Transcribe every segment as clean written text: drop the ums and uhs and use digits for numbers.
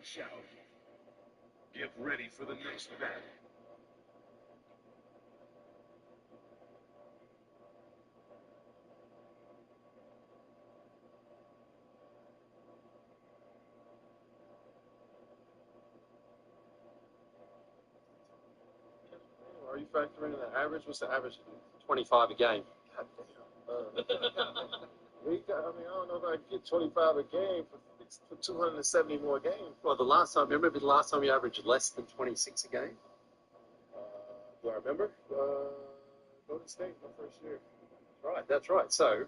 Watch out. Get ready for the next battle. Are you factoring in the average? What's the average? 25 a game. God damn. I don't know if I can get 25 a game for 270 more games. Well, the last time, remember the last time you averaged less than 26 a game? Do I remember? Golden State, my first year. Right, that's right. So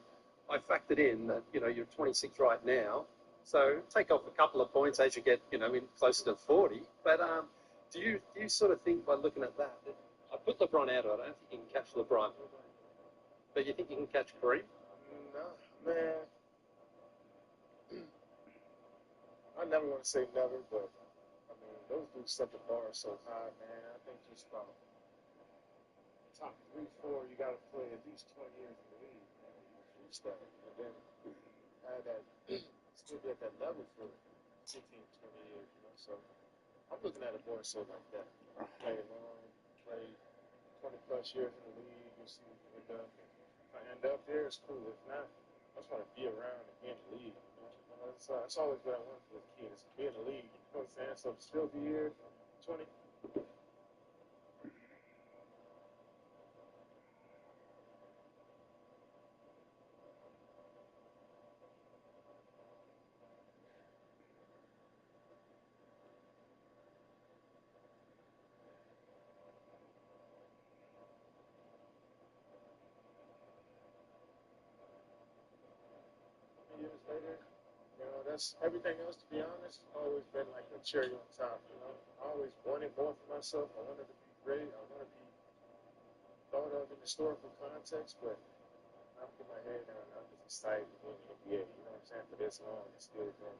I factored in that, you're 26 right now. So take off a couple of points as you get, in closer to 40. But do you sort of think by looking at that, I put LeBron out, I don't think you can catch LeBron. But you think you can catch Kareem? No, man. I never want to say never, but, those dudes set the bar so high, man. I think just about top 3, 4, you got to play at least 20 years in the league, man. You reach that. And then have that, still be at that level for 15, 20 years, So I'm looking at it more so like that. Play long, play 20-plus years in the league, you see, if I end up there, it's cool. If not, I just want to be around and be in the league. That's always what I wanted for the kids, be in the league. You know what I'm saying? So still be here, 20. Years later, that's everything else, to be honest, always been like a cherry on top, I always wanted more for myself. I wanted to be great. I want to be thought of in historical context, but I put my head down. I'm just excited to be in the NBA, you know what I'm saying, for this long and still growing.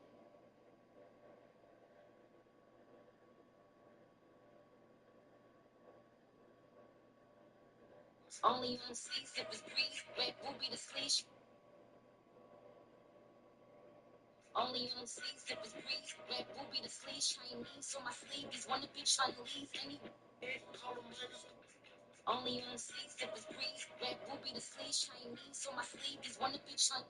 Only on sleeves, if it's breeze, red booby the sleeves. Only on sleeves, if it's breeze, red booby the sleeves. Chinese, so my sleeves wanna be Chinese. Only on sleeves, if it's breeze, red booby the sleeves. Chinese, so my sleeves wanna be Chinese.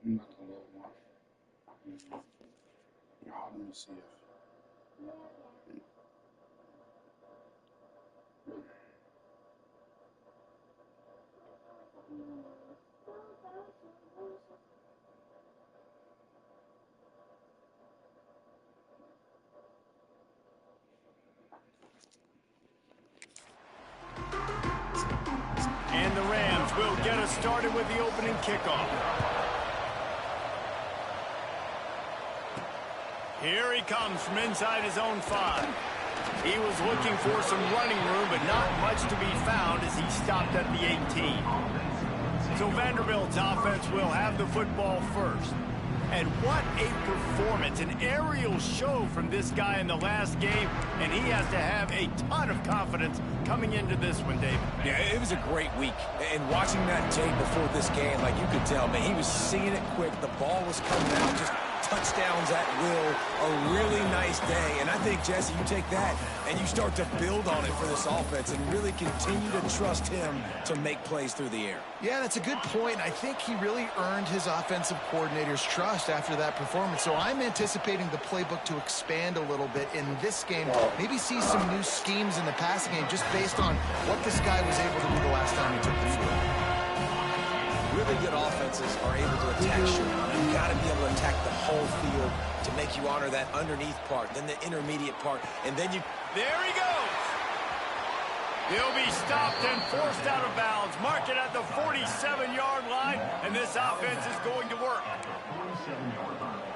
Not a little more. Let me see if. And the Rams will get us started with the opening kickoff. Here he comes from inside his own 5. He was looking for some running room, but not much to be found as he stopped at the 18. So Vanderbilt's offense will have the football first. And what a performance, an aerial show from this guy in the last game, and he has to have a ton of confidence coming into this one, David. Yeah, it was a great week. And watching that tape before this game, like you could tell, man, he was seeing it quick. The ball was coming out, just touchdowns at will, a really nice day. And I think, Jesse, you take that and you start to build on it for this offense and really continue to trust him to make plays through the air. Yeah, that's a good point. I think he really earned his offensive coordinator's trust after that performance. So I'm anticipating the playbook to expand a little bit in this game. Maybe see some new schemes in the passing game just based on what this guy was able to do the last time he took the field. Really good offenses are able to attack short. You've got to be able to attack the whole field to make you honor that underneath part, then the intermediate part, and then you... There he goes. He'll be stopped and forced out of bounds. Mark it at the 47-yard line, and this offense is going to work.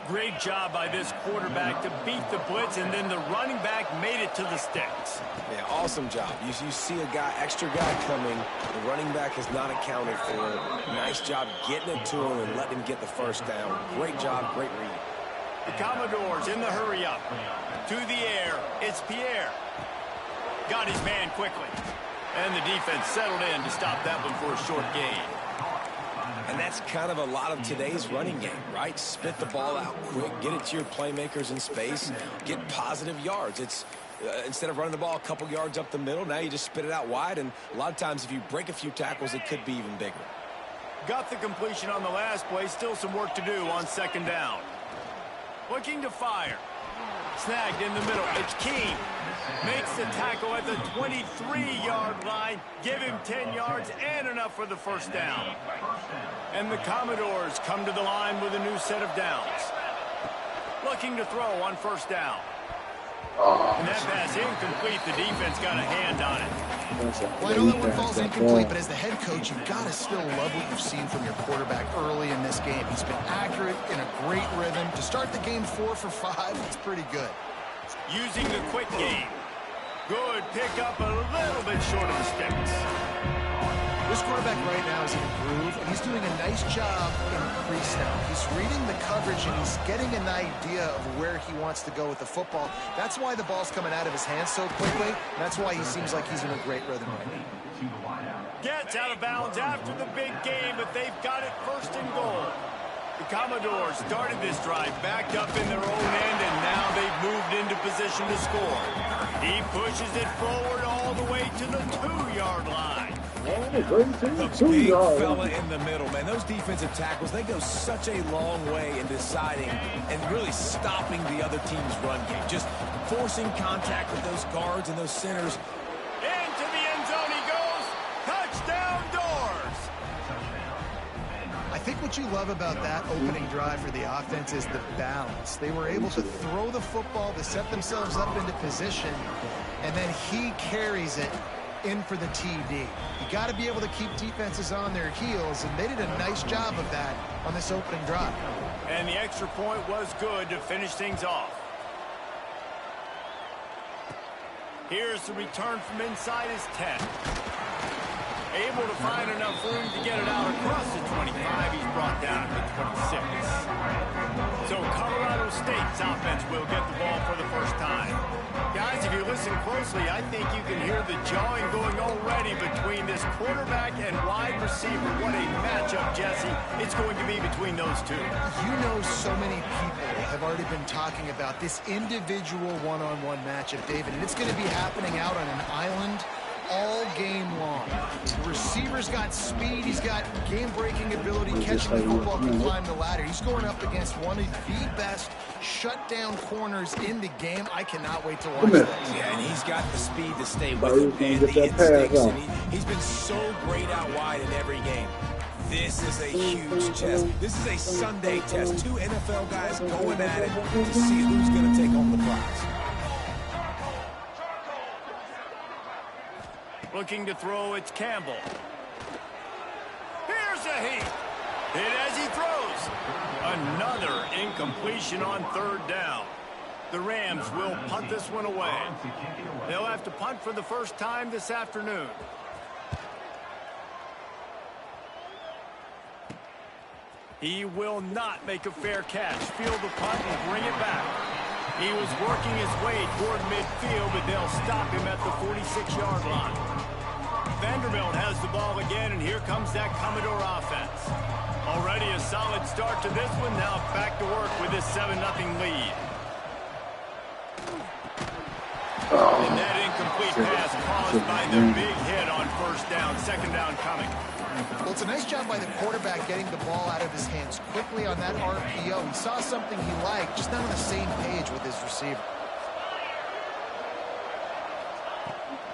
Great job by this quarterback to beat the blitz, and then the running back made it to the sticks. Yeah, awesome job. You see a extra guy coming. The running back is not accounted for. Nice job getting it to him and letting him get the first down. Great job, great read. The Commodores in the hurry up. To the air, it's Pierre. Got his man quickly. And the defense settled in to stop that one for a short gain. And that's kind of a lot of today's running game, right? Spit the ball out quick, get it to your playmakers in space, get positive yards. It's instead of running the ball a couple yards up the middle, now you just spit it out wide, and a lot of times if you break a few tackles, it could be even bigger. Got the completion on the last play. Still some work to do on second down. Looking to fire. Snagged in the middle. It's Keene. Makes the tackle at the 23-yard line. Give him 10 yards and enough for the first down. And the Commodores come to the line with a new set of downs. Looking to throw on first down. And that pass incomplete. The defense got a hand on it. Well, I know that one falls incomplete, but as the head coach, you've got to still love what you've seen from your quarterback early in this game. He's been accurate, in a great rhythm. To start the game 4 for 5, it's pretty good. Using the quick game. Good pick up, a little bit short of the sticks. This quarterback right now is in a groove, and he's doing a nice job in pre-snap. He's reading the coverage, and he's getting an idea of where he wants to go with the football. That's why the ball's coming out of his hands so quickly. That's why he seems like he's in a great rhythm right now. Gets out of bounds after the big game, but they've got it first and goal. The Commodores started this drive backed up in their own end, and now they've moved into position to score. He pushes it forward all the way to the 2-yard line. The big fella in the middle, man. Those defensive tackles, they go such a long way in deciding and really stopping the other team's run game. Just forcing contact with those guards and those centers. Into the end zone he goes. Touchdown Doors. I think what you love about that opening drive for the offense is the balance. They were able to throw the football to set themselves up into position, and then he carries it in for the TD. You got to be able to keep defenses on their heels, and they did a nice job of that on this opening drive. And the extra point was good to finish things off. Here's the return from inside his 10. Able to find enough room to get it out across the 25. He's brought down at the 26. So Colorado State's offense will get the ball for the first time. Guys, if you listen closely, I think you can hear the jawing going already between this quarterback and wide receiver. What a matchup, Jesse. It's going to be between those two. You know, so many people have already been talking about this individual one-on-one matchup, David, and it's going to be happening out on an island all game long. The receiver's got speed, he's got game-breaking ability, catching the football, can climb the ladder. He's going up against one of the best shutdown corners in the game. I cannot wait to watch this. Yeah, and he's got the speed to stay with him and the instincts, and he's been so great out wide in every game. This is a huge test. This is a Sunday test. 2 NFL guys going at it to see who's going to take home the prize. Looking to throw, it's Campbell. Here's a heat. Hit as he throws. Another incompletion on third down. The Rams will punt this one away. They'll have to punt for the first time this afternoon. He will not make a fair catch. Field the punt and bring it back. He was working his way toward midfield, but they'll stop him at the 46-yard line. Vanderbilt has the ball again, and here comes that Commodore offense. Already a solid start to this one. Now back to work with this 7-0 lead. And that incomplete pass caused by the big hit on first down. Second down coming. Well, it's a nice job by the quarterback getting the ball out of his hands quickly on that RPO. He saw something he liked, just not on the same page with his receiver.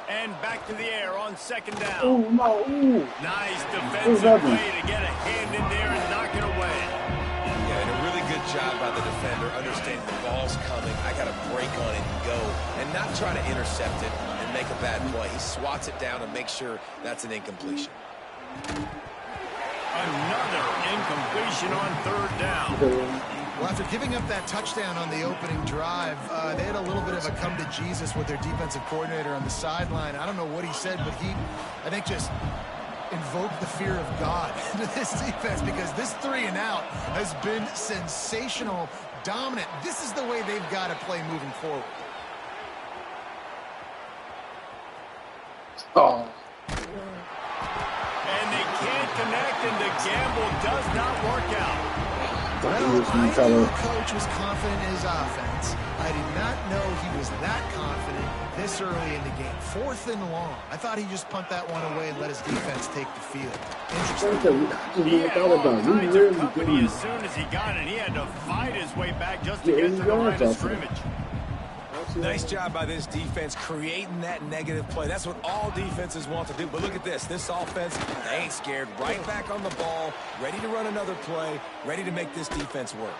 And back to the air on second down. Oh, no. Ooh. Nice defensive play to get a hand in there and knock it away. Yeah, and a really good job by the defender, understanding the ball's coming. I got to break on it and go, and not try to intercept it and make a bad play. He swats it down and makes sure that's an incompletion. Another incompletion on third down. Well, after giving up that touchdown on the opening drive, they had a little bit of a come to Jesus with their defensive coordinator on the sideline. I don't know what he said, but he, I think, just invoked the fear of God into this defense, because this 3-and-out has been sensational, dominant. This is the way they've got to play moving forward. Oh. And they can't connect, and the gamble does not work out. Well, I knew the coach was confident in his offense. I did not know he was that confident this early in the game. 4th and long. I thought he'd just punt that one away and let his defense take the field. Interesting. He had all kinds of company as soon as he got it. He had to fight his way back just to get to the line of scrimmage. Nice job by this defense creating that negative play. That's what all defenses want to do. But look at this. This offense, they ain't scared. Right back on the ball, ready to run another play, ready to make this defense work.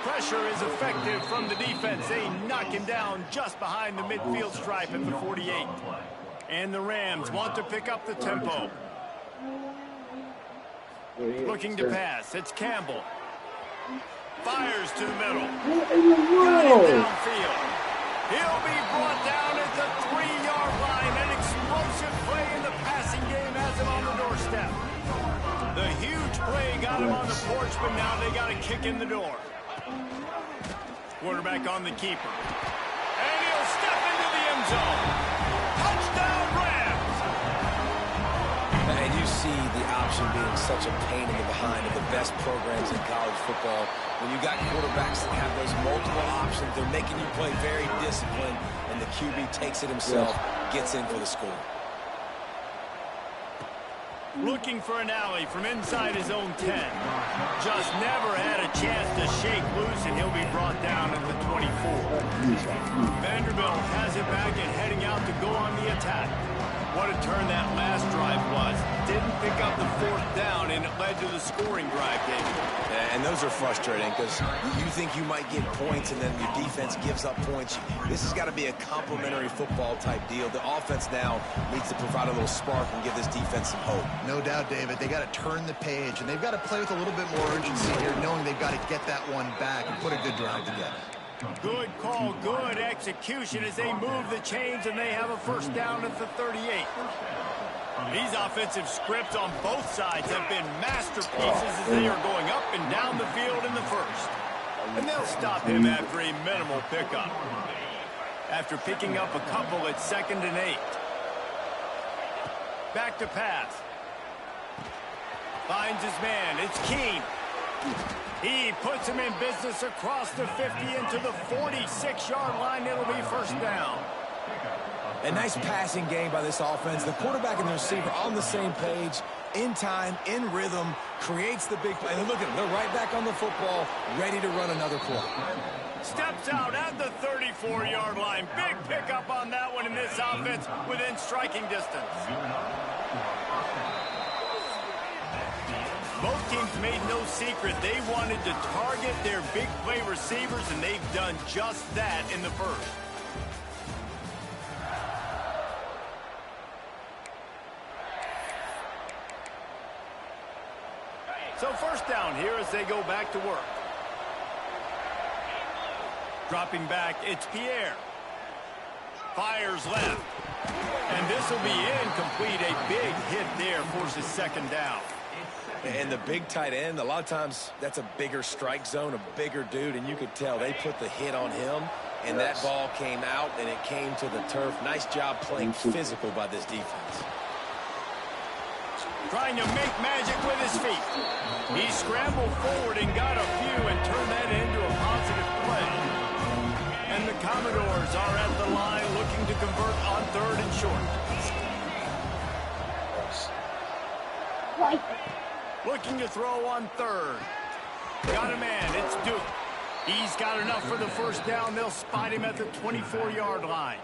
Pressure is effective from the defense. They knock him down just behind the midfield stripe at the 48. And the Rams want to pick up the tempo. Looking to pass. It's Campbell. Fires to the middle. Got him downfield. He'll be brought down at the 3-yard line. An explosive play in the passing game has him on the doorstep. The huge play got him on the porch, but now they got a kick in the door. Quarterback on the keeper. And he'll step into the end zone. Touchdown, Rams! And you see the option being such a pain in the behind of the best programs in college football. When you got quarterbacks that have those multiple options, they're making you play very disciplined, and the QB takes it himself, gets in for the score. Looking for an alley from inside his own 10. Just never had a chance to shake loose, and he'll be brought down at the 24. Vanderbilt has it back and heading out to go on the attack. What a turn that last drive was. Didn't pick up the 4th down, and it led to the scoring drive, David. And those are frustrating because you think you might get points and then your defense gives up points. This has got to be a complementary football type deal. The offense now needs to provide a little spark and give this defense some hope. No doubt, David. They got to turn the page, and they've got to play with a little bit more urgency here, knowing they've got to get that one back and put a good drive together. Good call, good execution as they move the chains, and they have a first down at the 38. These offensive scripts on both sides have been masterpieces as they are going up and down the field in the first. And they'll stop him after a minimal pickup. After picking up a couple at 2nd and 8. Back to pass. Finds his man. It's Keene. He puts him in business across the 50 into the 46-yard line. It'll be first down. A nice passing game by this offense. The quarterback and the receiver on the same page, in time, in rhythm, creates the big play. And look at them. They're right back on the football, ready to run another play. Steps out at the 34-yard line. Big pickup on that one in this offense within striking distance. Both teams made no secret they wanted to target their big play receivers, and they've done just that in the first. So first down here as they go back to work. Dropping back, it's Pierre. Fires left. And this will be incomplete. A big hit there forces second down. And the big tight end, a lot of times that's a bigger strike zone, a bigger dude, and you could tell they put the hit on him, and that ball came out, and it came to the turf. Nice job playing physical by this defense. trying to make magic with his feet. He scrambled forward and got a few and turned that into a positive play. And the Commodores are at the line looking to convert on 3rd and short. Looking to throw on 3rd. Got a man, it's Duke. He's got enough for the first down. They'll spot him at the 24-yard line.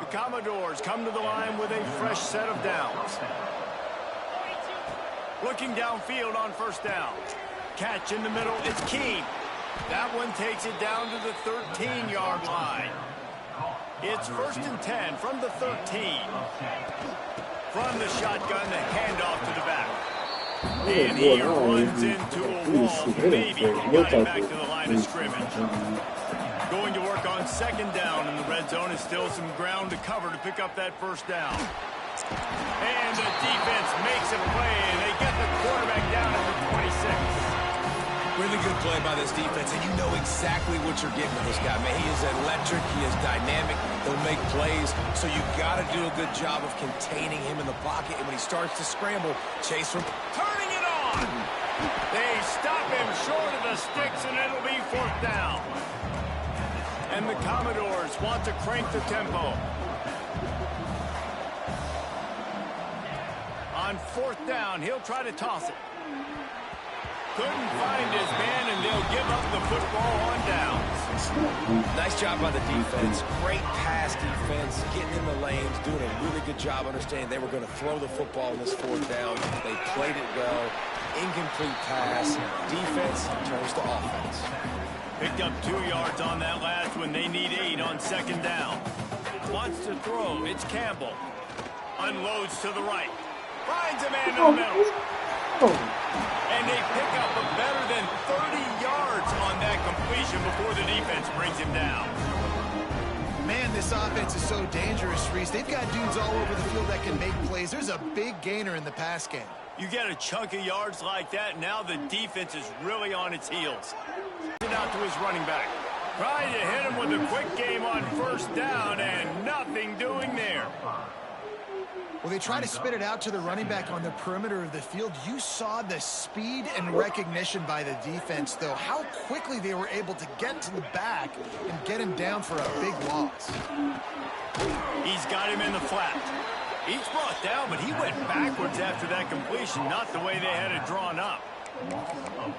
The Commodores come to the line with a fresh set of downs. Looking downfield on 1st down. Catch in the middle, it's Keene. That one takes it down to the 13-yard line. It's 1st and 10 from the 13. From the shotgun, the handoff to the back. And he runs into a wall. Maybe he got it back to the line of scrimmage. Going to work on 2nd down in the red zone is still some ground to cover to pick up that 1st down. And the defense makes a play, and they get the quarterback down at the 26. Really good play by this defense, and you know exactly what you're getting with this guy. Man, he is electric. He is dynamic. He'll make plays, so you got to do a good job of containing him in the pocket. And when he starts to scramble, chase from Turning it on. They stop him short of the sticks, and it'll be 4th down. And the Commodores want to crank the tempo. On 4th down, he'll try to toss it. Couldn't find his man, and they'll give up the football on downs. Nice job by the defense. Great pass defense, getting in the lanes, doing a really good job understanding they were going to throw the football in this 4th down. They played it well. Incomplete pass. Defense turns to offense. Picked up 2 yards on that last one. They need 8 on 2nd down. Wants to throw. It's Campbell. Unloads to the right. Finds a man in the middle. And they pick up a better than 30 yards on that completion before the defense brings him down. Man, this offense is so dangerous, Reese. They've got dudes all over the field that can make plays. There's a big gainer in the pass game. You get a chunk of yards like that, now the defense is really on its heels. Out to his running back. Trying to hit him with a quick game on 1st down, and nothing doing there. Well, they try to spit it out to the running back on the perimeter of the field. You saw the speed and recognition by the defense, though. How quickly they were able to get to the back and get him down for a big loss. He's got him in the flat. He's brought down, but he went backwards after that completion, not the way they had it drawn up.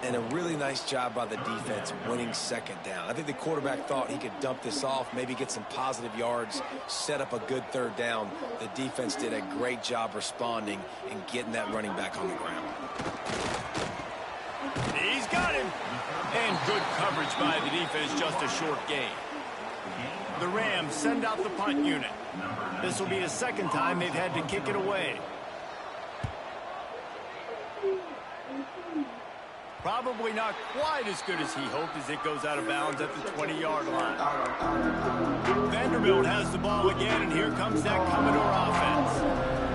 And a really nice job by the defense winning 2nd down. I think the quarterback thought he could dump this off, maybe get some positive yards, set up a good 3rd down. The defense did a great job responding and getting that running back on the ground. He's got him. And good coverage by the defense, just a short gain. The Rams send out the punt unit. This will be the 2nd time they've had to kick it away. Probably not quite as good as he hoped as it goes out of bounds at the 20-yard line. Vanderbilt has the ball again, and here comes that Commodore offense.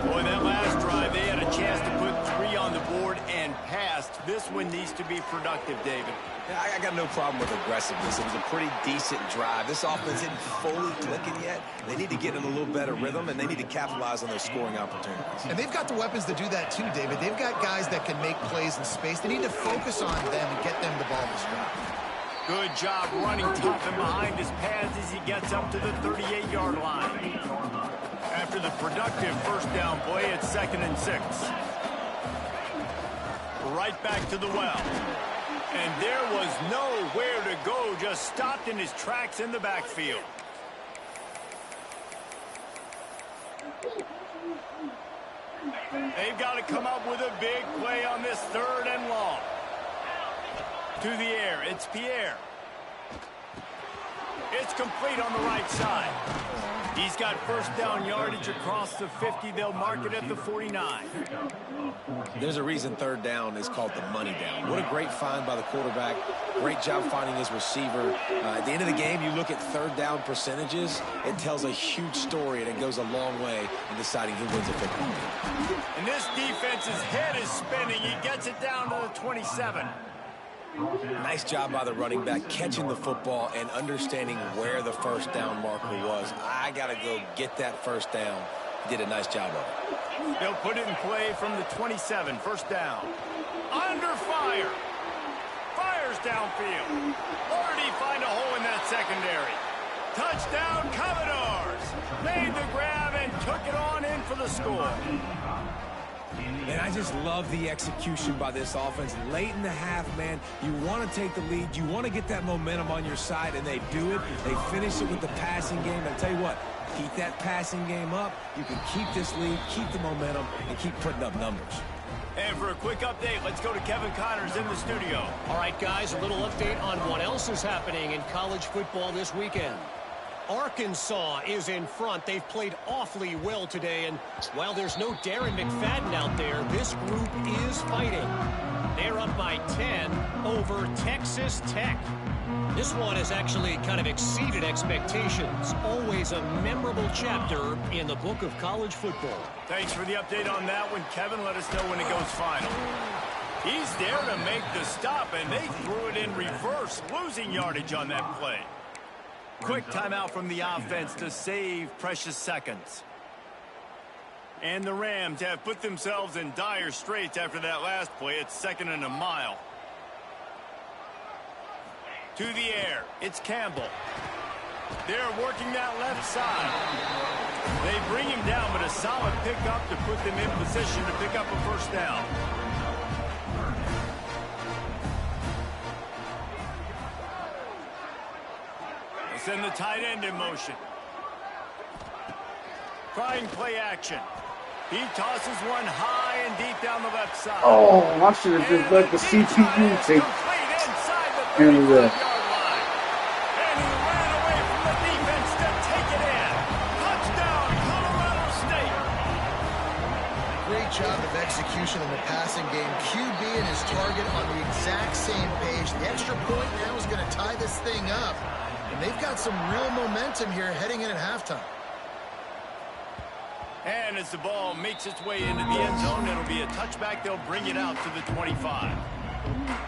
Boy, that last drive, they had a chance to put 3 on the board and passed. This one needs to be productive, David. Yeah, I got no problem with aggressiveness. It was a pretty decent drive. This offense isn't fully clicking yet. They need to get in a little better rhythm, and they need to capitalize on those scoring opportunities. And they've got the weapons to do that too, David. They've got guys that can make plays in space. They need to focus on them and get them the ball to score. Good job running top and behind his pads as he gets up to the 38-yard line. After the productive 1st down play, it's 2nd and 6. Right back to the well. And there was nowhere to go, just stopped in his tracks in the backfield. They've got to come up with a big play on this 3rd and long. To the air, it's Pierre. It's complete on the right side. He's got 1st down yardage across the 50. They'll mark it at the 49. There's a reason 3rd down is called the money down. What a great find by the quarterback. Great job finding his receiver. At the end of the game, you look at 3rd down percentages. It tells a huge story, and it goes a long way in deciding who wins a football game. And this defense's head is spinning. He gets it down to the 27. Nice job by the running back catching the football and understanding where the 1st down marker was. I got to go get that 1st down. He did a nice job of it. They'll put it in play from the 27, first down. Under fire. Fires downfield. Already find a hole in that secondary. Touchdown, Commodores. Made the grab and took it on in for the score. And I just love the execution by this offense. Late in the half, man, you want to take the lead. You want to get that momentum on your side, and they do it. They finish it with the passing game. And I tell you what, keep that passing game up. You can keep this lead, keep the momentum, and keep putting up numbers. And for a quick update, let's go to Kevin Connors in the studio. All right, guys, a little update on what else is happening in college football this weekend. Arkansas is in front. They've played awfully well today, and while there's no Darren McFadden out there, this group is fighting. They're up by 10 over Texas Tech. This one has actually kind of exceeded expectations. Always a memorable chapter in the book of college football. Thanks for the update on that one, Kevin. Let us know when it goes final. He's there to make the stop, and they threw it in reverse, losing yardage on that play. Quick timeout from the offense to save precious seconds. And the Rams have put themselves in dire straits after that last play. It's 2nd and a mile. To the air, it's Campbell. They're working that left side. They bring him down, but a solid pickup to put them in position to pick up a first down. Send the tight end in motion. Trying play action. He tosses one high and deep down the left side. Oh, I should have just let the CPU take care of that. And he ran away from the defense to take it in. Touchdown, Colorado State. Great job of execution in the passing game. QB and his target on the exact same page. The extra point now is going to tie this thing up. And they've got some real momentum here heading in at halftime. And as the ball makes its way into the end zone, it'll be a touchback. They'll bring it out to the 25.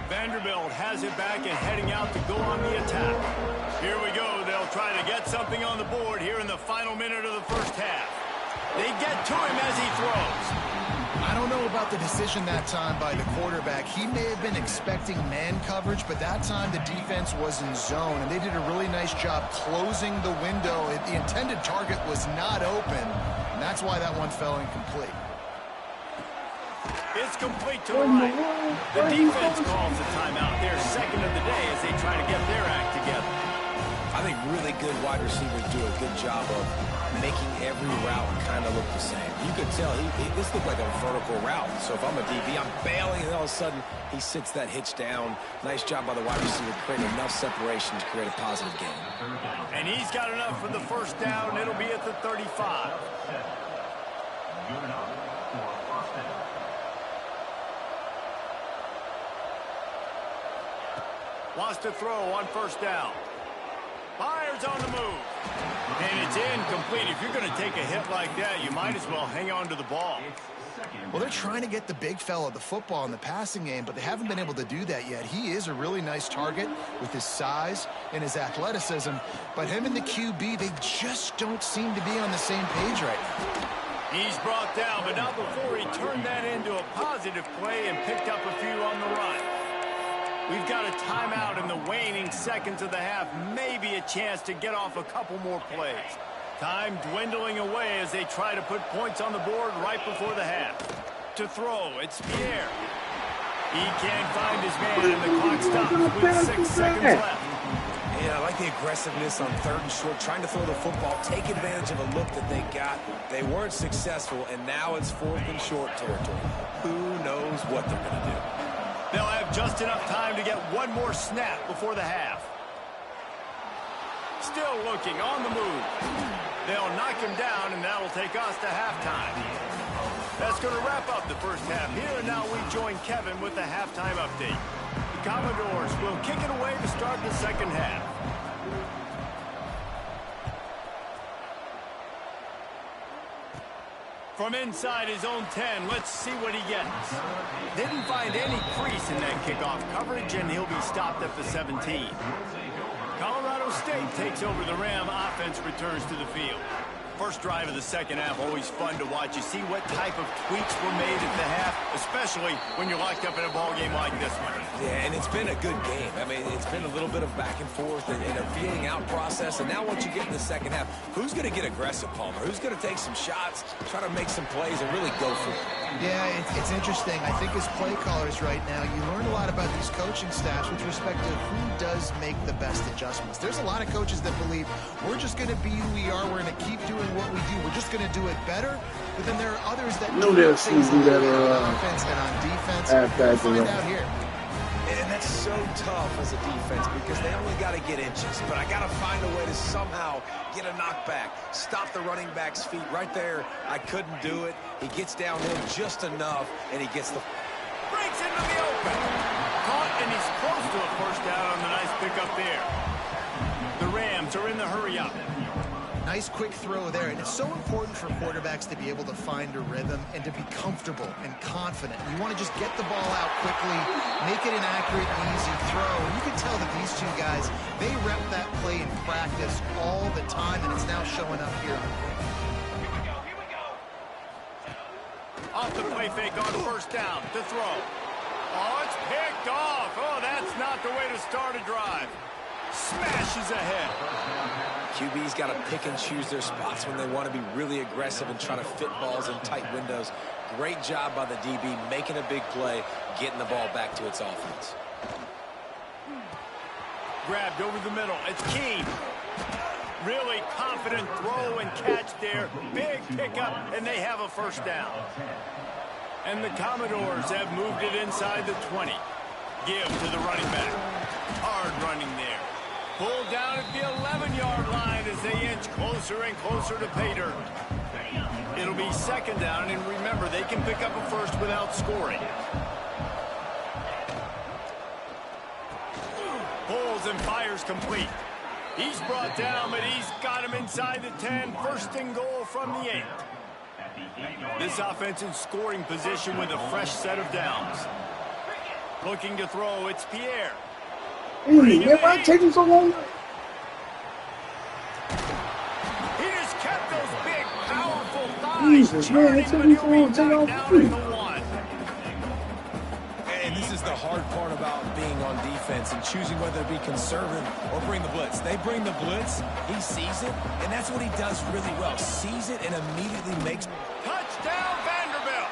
Vanderbilt has it back and heading out to go on the attack. Here we go. They'll try to get something on the board here in the final minute of the first half. They get to him as he throws. I don't know about the decision that time by the quarterback. He may have been expecting man coverage, but that time the defense was in zone, and they did a really nice job closing the window. The intended target was not open, and that's why that one fell incomplete. It's complete to the right. The defense calls the timeout. They're 2nd of the day as they try to get their act together. I think really good wide receivers do a good job of making every route kind of look the same. You could tell this looked like a vertical route. So if I'm a DB, I'm bailing, and all of a sudden he sits that hitch down. Nice job by the wide receiver creating enough separation to create a positive game. And he's got enough for the first down. It'll be at the 35. Wants to throw on first down. Fires on the move. And it's incomplete. If you're going to take a hit like that, you might as well hang on to the ball. Well, they're trying to get the big fella the football in the passing game, but they haven't been able to do that yet. He is a really nice target with his size and his athleticism, but him and the QB, they just don't seem to be on the same page right now. He's brought down, but not before he turned that into a positive play and picked up a few on the run. We've got a timeout in the waning seconds of the half. Maybe a chance to get off a couple more plays. Time dwindling away as they try to put points on the board right before the half. To throw, it's Pierre. He can't find his man, and the clock stops with 6 seconds left. Yeah, I like the aggressiveness on 3rd and short, trying to throw the football, take advantage of a look that they got. They weren't successful, and now it's 4th and short territory. Who knows what they're going to do? They'll have just enough time to get one more snap before the half. Still looking on the move. They'll knock him down, and that'll take us to halftime. That's going to wrap up the first half here, and now we join Kevin with the halftime update. The Commodores will kick it away to start the second half. From inside his own 10, let's see what he gets. Didn't find any crease in that kickoff coverage, and he'll be stopped at the 17. Colorado State takes over the Ram. Offense returns to the field. First drive of the second half, always fun to watch. You see what type of tweaks were made at the half, especially when you're locked up in a ball game like this one. Yeah, and it's been a good game. I mean, it's been a little bit of back and forth and a feeling out process. And now once you get in the second half, who's going to get aggressive, Palmer? Who's going to take some shots, try to make some plays, and really go for it? Yeah, it's interesting. I think as play callers right now, you learn a lot about these coaching staffs with respect to who does make the best adjustments. There's a lot of coaches that believe we're just going to be who we are. We're going to keep doing what we do. We're just going to do it better. But then there are others that know they'll things do that on offense and on defense. We'll find out here. And that's so tough as a defense because they only got to get inches. But I got to find a way to somehow get a knockback, stop the running back's feet right there. I couldn't do it. He gets downhill just enough, and he gets the... Breaks into the open. Caught, and he's close to a first down on the nice pickup there. The Rams are in the hurry-up. Nice quick throw there, and it's so important for quarterbacks to be able to find a rhythm and to be comfortable and confident. You want to just get the ball out quickly, make it an accurate, easy throw. And you can tell that these two guys, they rep that play in practice all the time, and it's now showing up here on the field. Off the play fake on first down to throw. Oh, it's picked off. Oh, that's not the way to start a drive. Smashes ahead. QB's got to pick and choose their spots when they want to be really aggressive and try to fit balls in tight windows. Great job by the DB making a big play, getting the ball back to its offense. Grabbed over the middle. It's Keene. Really confident throw and catch there. Big pickup, and they have a first down. And the Commodores have moved it inside the 20. Give to the running back. Hard running there. Pulled down at the 11-yard line as they inch closer and closer to pay dirt. It'll be second down, and remember, they can pick up a first without scoring. Pulls and fires complete. He's brought down, but he's got him inside the 10. First and goal from the 8. This offense in scoring position with a fresh set of downs. Looking to throw, it's Pierre. Hey, why taking so long? He just kept those big, powerful thighs. Jesus, man, it took me so long to take off the field. And this is the hard part about being on defense and choosing whether to be conservative or bring the blitz. They bring the blitz, he sees it, and that's what he does really well. Sees it and immediately makes... Touchdown, Vanderbilt!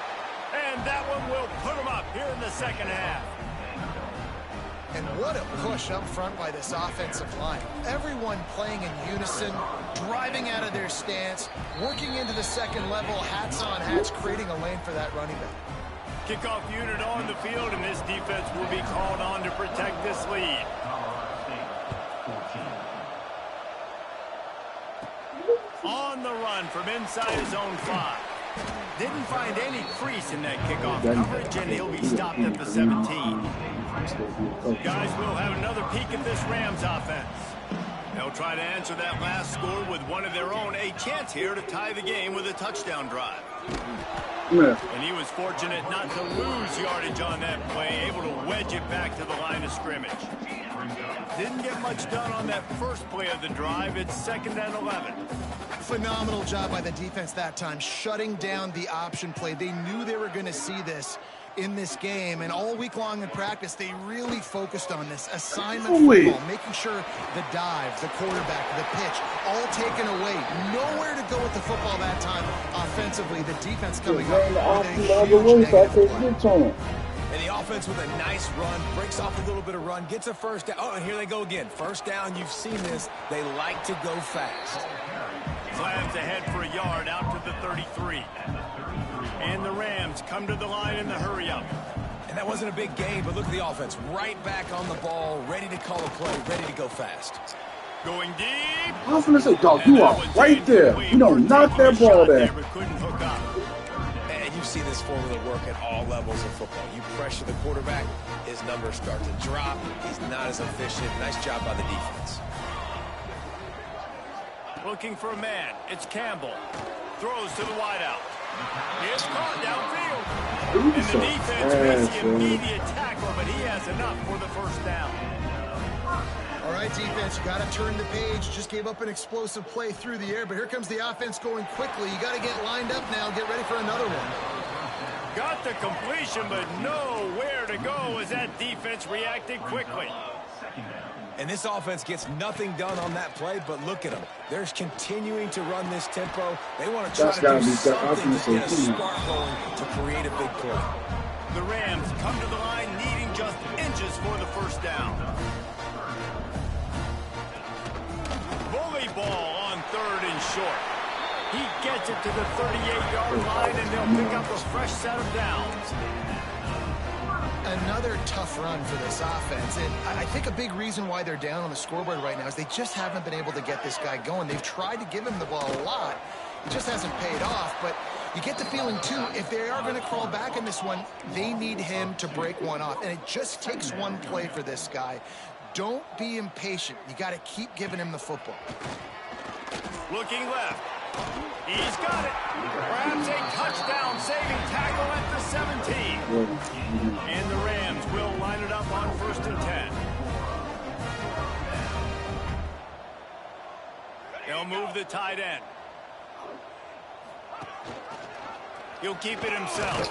And that one will put him up here in the second half. And what a push up front by this offensive line. Everyone playing in unison, driving out of their stance, working into the second level, hats on hats, creating a lane for that running back. Kickoff unit on the field, and this defense will be called on to protect this lead. On the run from inside his own 5. Didn't find any crease in that kickoff coverage, and he'll be stopped at the 17. Guys, we'll have another peek at this Rams offense. They'll try to answer that last score with one of their own. A chance here to tie the game with a touchdown drive. And he was fortunate not to lose yardage on that play, able to wedge it back to the line of scrimmage. Didn't get much done on that first play of the drive. It's 2nd and 11. Phenomenal job by the defense that time, shutting down the option play. They knew they were going to see this in this game, and all week long in practice, they really focused on this assignment football, making sure the dive, the quarterback, the pitch, all taken away. Nowhere to go with the football that time offensively. The defense coming up with a huge negative play. And the offense with a nice run, breaks off a little bit of run, gets a first down. Oh, and here they go again. First down, you've seen this. They like to go fast. Slams ahead for a yard out to the 33. And the Rams come to the line in the hurry-up. And that wasn't a big game, but look at the offense. Right back on the ball, ready to call a play, ready to go fast. Going deep. I was going to say, dog, you are right there. You don't knock that ball there. Couldn't hook up. And you see this formula work at all levels of football. You pressure the quarterback, his numbers start to drop. He's not as efficient. Nice job by the defense. Looking for a man. It's Campbell. Throws to the wideout. It's caught downfield. And the defense makes the immediate tackle, but he has enough for the first down. All right, defense, you got to turn the page. Just gave up an explosive play through the air, but here comes the offense going quickly. You got to get lined up now, get ready for another one. Got the completion, but nowhere to go as that defense reacted quickly. And this offense gets nothing done on that play, but look at them. They're continuing to run this tempo. They want to try to do something to get a spark going to create a big play. The Rams come to the line needing just inches for the first down. Bully ball on 3rd and short. He gets it to the 38-yard line, and they'll pick up a fresh set of downs. Another tough run for this offense, and I think a big reason why they're down on the scoreboard right now is they just haven't been able to get this guy going. They've tried to give him the ball a lot. It just hasn't paid off, but you get the feeling, too, if they are going to crawl back in this one, they need him to break one off, and it just takes one play for this guy. Don't be impatient. You got to keep giving him the football. Looking left. He's got it. Grabs a touchdown-saving tackle at the 17. And the Rams will line it up on 1st and 10. They'll move the tight end. He'll keep it himself.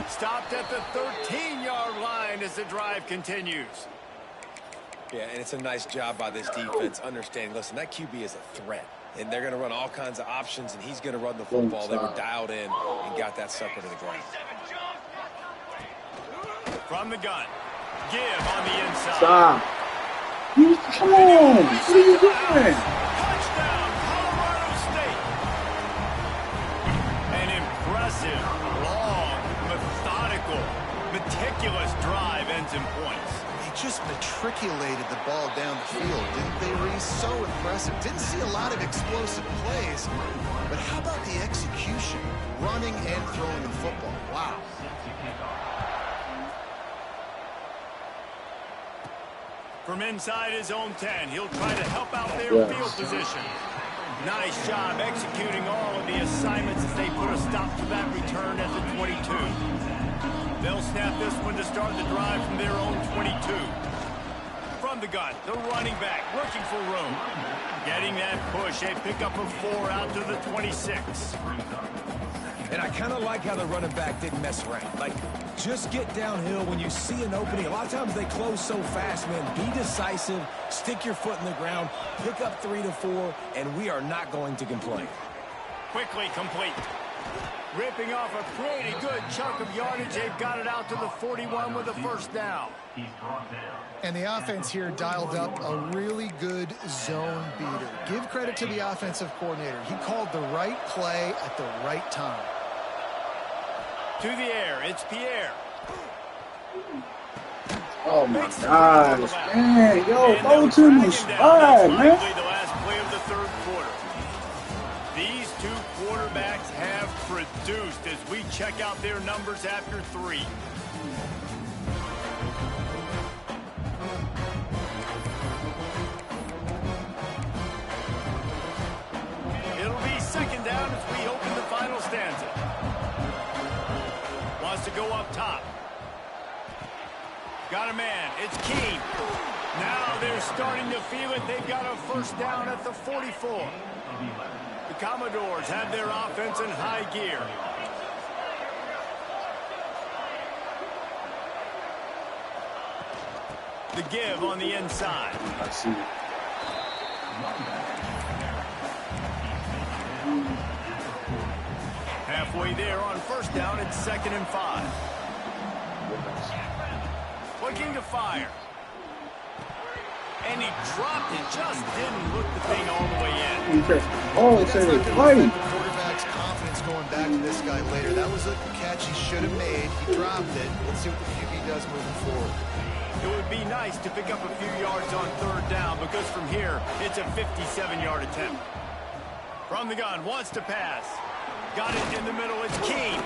Stopped at the 13-yard line as the drive continues. Yeah, and it's a nice job by this defense understanding, listen, that QB is a threat. And they're going to run all kinds of options, and he's going to run the football. They were dialed in and got that sucker to the ground. From the gun. Give on the inside. Stop. Come on. What are you doing? Touchdown, Colorado State. An impressive, long, methodical, meticulous drive ends in points. They just matriculated the ball down the field, didn't they, Reese? So impressive. Didn't see a lot of explosive plays, but how about the execution? Running and throwing the football. Wow. From inside his own 10, he'll try to help out their field position. Nice job executing all of the assignments as they put a stop to that return at the 22. They'll snap this one to start the drive from their own 22. From the gun, the running back looking for room. Getting that push, a pickup of 4 out to the 26. And I kind of like how the running back didn't mess around. Like, just get downhill when you see an opening. A lot of times they close so fast, man. Be decisive, stick your foot in the ground, pick up 3 to 4, and we are not going to complain. Quickly complete. Ripping off a pretty good chunk of yardage. They've got it out to the 41 with a first down. And the offense here dialed up a really good zone beater. Give credit to the offensive coordinator. He called the right play at the right time. To the air, it's Pierre. Oh my gosh, man. Yo, throw to me. Spot, man. The last play of the 3rd quarter. These two quarterbacks have produced as we check out their numbers after 3. It'll be 2nd down as we open the final stanza. Wants to go up top. Got a man. It's Keene. Now they're starting to feel it. They've got a first down at the 44. The Commodores have their offense in high gear. The give on the inside. I see. Halfway there on first down, it's 2nd and 5. Looking to fire. And he dropped it, just didn't look the thing all the way in. Oh, it's a play. The quarterback's confidence going back to this guy later. That was a catch he should have made. He dropped it. Let's see what the QB does moving forward. It would be nice to pick up a few yards on 3rd down because from here, it's a 57-yard attempt. From the gun, wants to pass. Got it in the middle, it's Keene.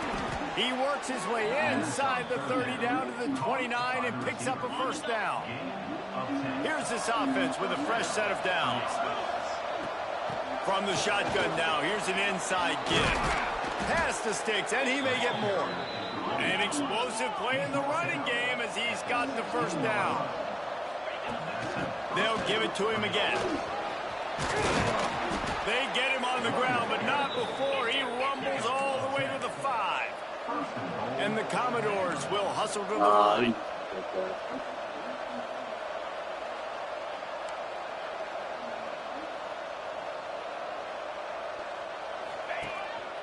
He works his way inside the 30 down to the 29 and picks up a first down. Here's this offense with a fresh set of downs. From the shotgun now, here's an inside give. Past the sticks, and he may get more. An explosive play in the running game as he's got the first down. They'll give it to him again. They get him on the ground, but not before he rumbles all the way to the 5. And the Commodores will hustle to the line.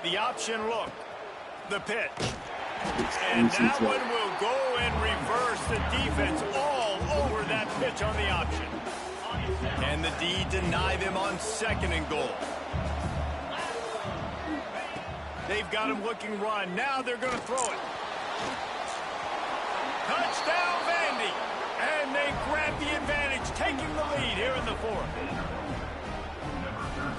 The option look. The pitch. And that one will go and reverse the defense all over that pitch on the option. And the D deny them on 2nd and goal. They've got him looking run. Now they're going to throw it. Touchdown, Vandy. And they grab the advantage, taking the lead here in the 4th.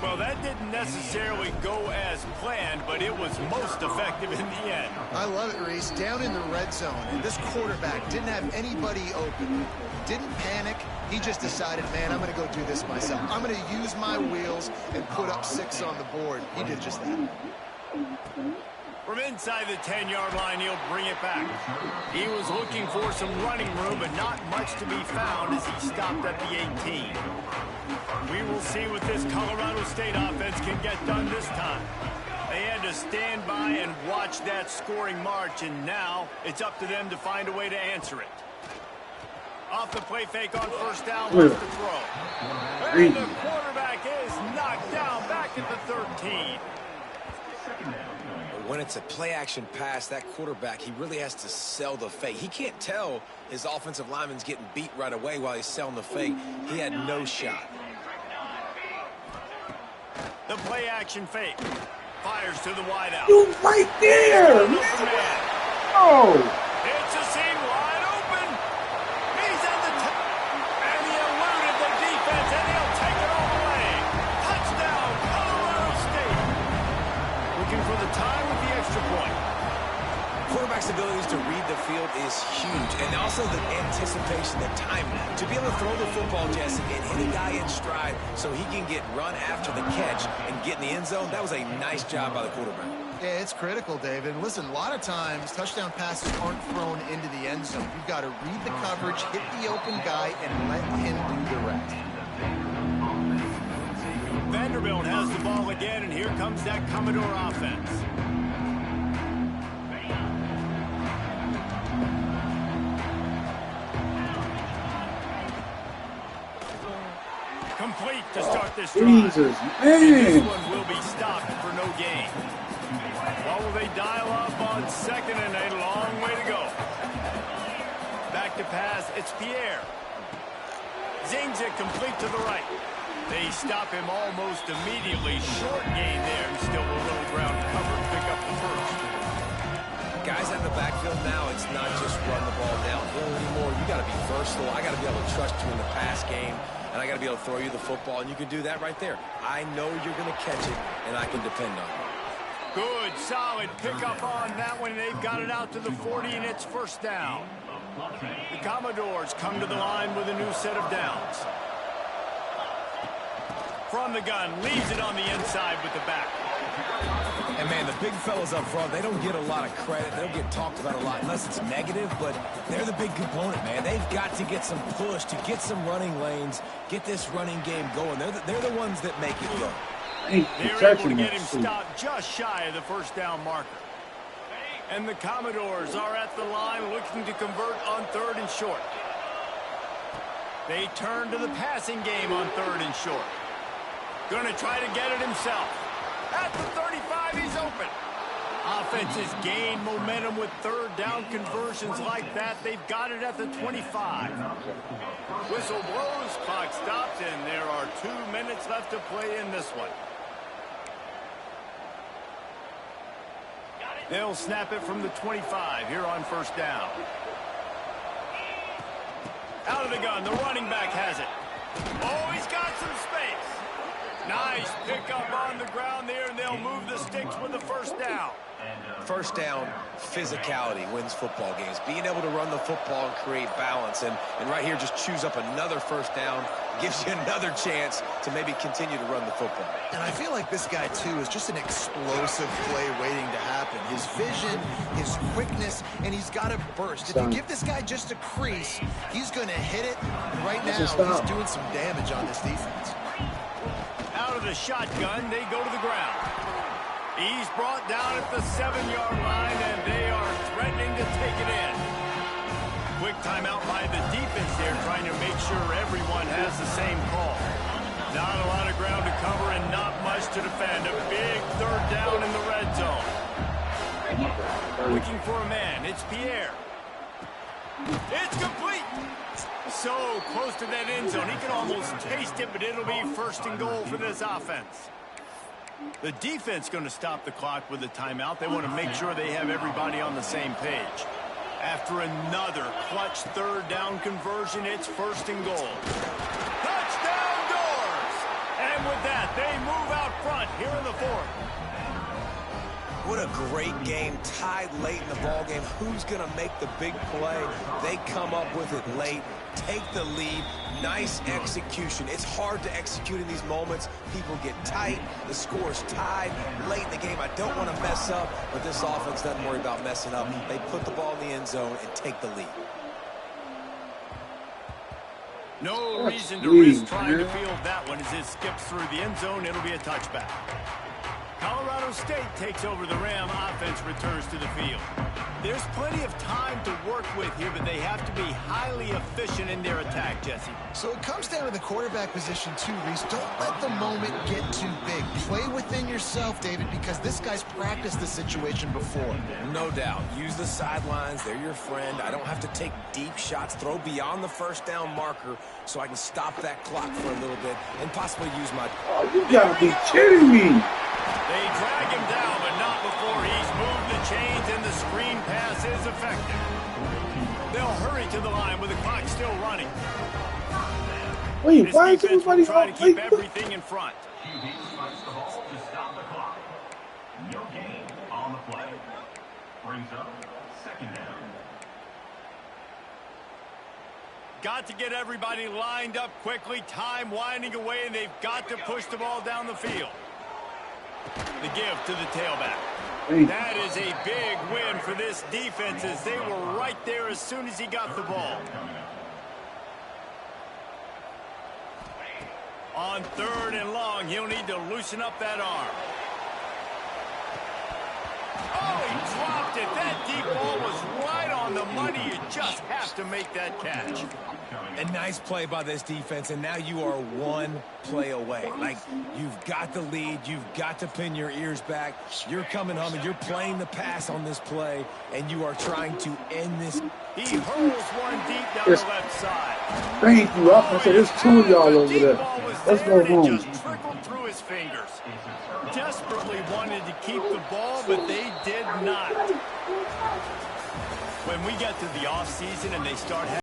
Well, that didn't necessarily go as planned, but it was most effective in the end. I love it, Reese. Down in the red zone, and this quarterback didn't have anybody open. Didn't panic. He just decided, man, I'm going to go do this myself. I'm going to use my wheels and put up 6 on the board. He did just that. From inside the 10-yard line, he'll bring it back. He was looking for some running room, but not much to be found as he stopped at the 18. We will see what this Colorado State offense can get done this time. They had to stand by and watch that scoring march, and now it's up to them to find a way to answer it. Off the play fake on 1st down, left to throw. And the quarterback is knocked down back at the 13. When it's a play-action pass, that quarterback, he really has to sell the fake. He can't tell his offensive lineman's getting beat right away while he's selling the fake. He had no shot. The play-action fake. Fires to the wideout. You right there, man. Oh. It's a seam wide open. He's at the top. And he eluded the defense, and he'll take it all the way. Touchdown, Colorado State. Looking for the tie with the extra point. Quarterback's abilities to read the field is huge, and also the anticipation, the time to be able to throw the football, Jesse, and hit a guy in stride so he can get run after the catch and get in the end zone. That was a nice job by the quarterback. Yeah, it's critical, David. Listen, a lot of times touchdown passes aren't thrown into the end zone. You've got to read the coverage, hit the open guy, and let him do the rest. Vanderbilt has the ball again, and here comes that Commodore offense. Complete to start this drive. Jesus, man. This one will be stopped for no gain. What will they dial up on 2nd and a long way to go? Back to pass, it's Pierre. Zings it complete to the right. They stop him almost immediately. Short gain there, and still a little ground cover to pick up the 1st. Guys out of the backfield now, it's not just run the ball downhill anymore. You got to be versatile. I got to be able to trust you in the pass game, and I got to be able to throw you the football, and you can do that right there. I know you're going to catch it, and I can depend on it. Good, solid pickup on that one. They've got it out to the 40, and it's 1st down. The Commodores come to the line with a new set of downs. From the gun, leaves it on the inside with the back. And, man, the big fellas up front, they don't get a lot of credit. They don't get talked about a lot unless it's negative, but they're the big component, man. They've got to get some push, to get some running lanes, get this running game going. They're the ones that make it go. They're able to get him stopped just shy of the 1st down marker. And the Commodores are at the line looking to convert on 3rd and short. They turn to the passing game on 3rd and short. Going to try to get it himself. At the 35, he's open. Offenses gain momentum with 3rd down conversions like that. They've got it at the 25. Whistle blows, clock stops, and there are 2 minutes left to play in this one. They'll snap it from the 25 here on 1st down. Out of the gun, the running back has it. Oh, he's got some space. Nice pickup on the ground there, and they'll move the sticks with the 1st down. first down physicality wins football games. Being able to run the football and create balance. And right here, just choose up another first down, gives you another chance to maybe continue to run the football. And I feel like this guy, too, is just an explosive play waiting to happen. His vision, his quickness, and he's got a burst. If you give this guy just a crease, he's going to hit it. And right now, he's doing some damage on this defense. Out of the shotgun, they go to the ground. He's brought down at the 7-yard line, and they are threatening to take it in. Quick timeout by the defense there, trying to make sure everyone has the same call. Not a lot of ground to cover and not much to defend. A big third down in the red zone. Looking for a man. It's Pierre. It's complete. So close to that end zone. He can almost taste it, but it'll be first and goal for this offense. The defense going to stop the clock with a timeout. They want to make sure they have everybody on the same page. After another clutch third down conversion, it's first and goal. Touchdown Doors! And with that, they move out front here in the fourth. What a great game, tied late in the ball game. Who's going to make the big play? They come up with it late, take the lead. Nice execution. It's hard to execute in these moments. People get tight. The score's tied late in the game. I don't want to mess up, but this offense doesn't worry about messing up. They put the ball in the end zone and take the lead. No reason to risk trying to field that one as it skips through the end zone. It'll be a touchback. Colorado State takes over the Ram. Offense returns to the field. There's plenty of time to work with here, but they have to be highly efficient in their attack, Jesse. So it comes down to the quarterback position too, Reese. Don't let the moment get too big. Play within yourself, David, because this guy's practiced this situation before. No doubt. Use the sidelines. They're your friend. I don't have to take deep shots. Throw beyond the first down marker so I can stop that clock for a little bit and possibly use my... Oh, you gotta be kidding me. They drag him down, but not before he's moved the chains and the screen pass is effective. They'll hurry to the line with the clock still running. Wait, This why is defense will everybody try to on keep like everything in front. QB strikes the ball to stop the clock. No gain on the play. Brings up second down. Got to get everybody lined up quickly. Time winding away, and they've got to push the ball down the field. The give to the tailback. That is a big win for this defense as they were right there as soon as he got the ball. On third and long, he'll need to loosen up that arm. Oh, he dropped it. That deep ball was right on the money. You just have to make that catch. A nice play by this defense, and now you are one play away. Like, you've got the lead. You've got to pin your ears back. You're coming home, and you're playing the pass on this play, and you are trying to end this. He hurls one deep down the left side. Thank you. I said there's two of y'all over there. Let's go home. It just trickled through his fingers. Desperately wanted to keep the ball, but they did not. When we get to the offseason and they start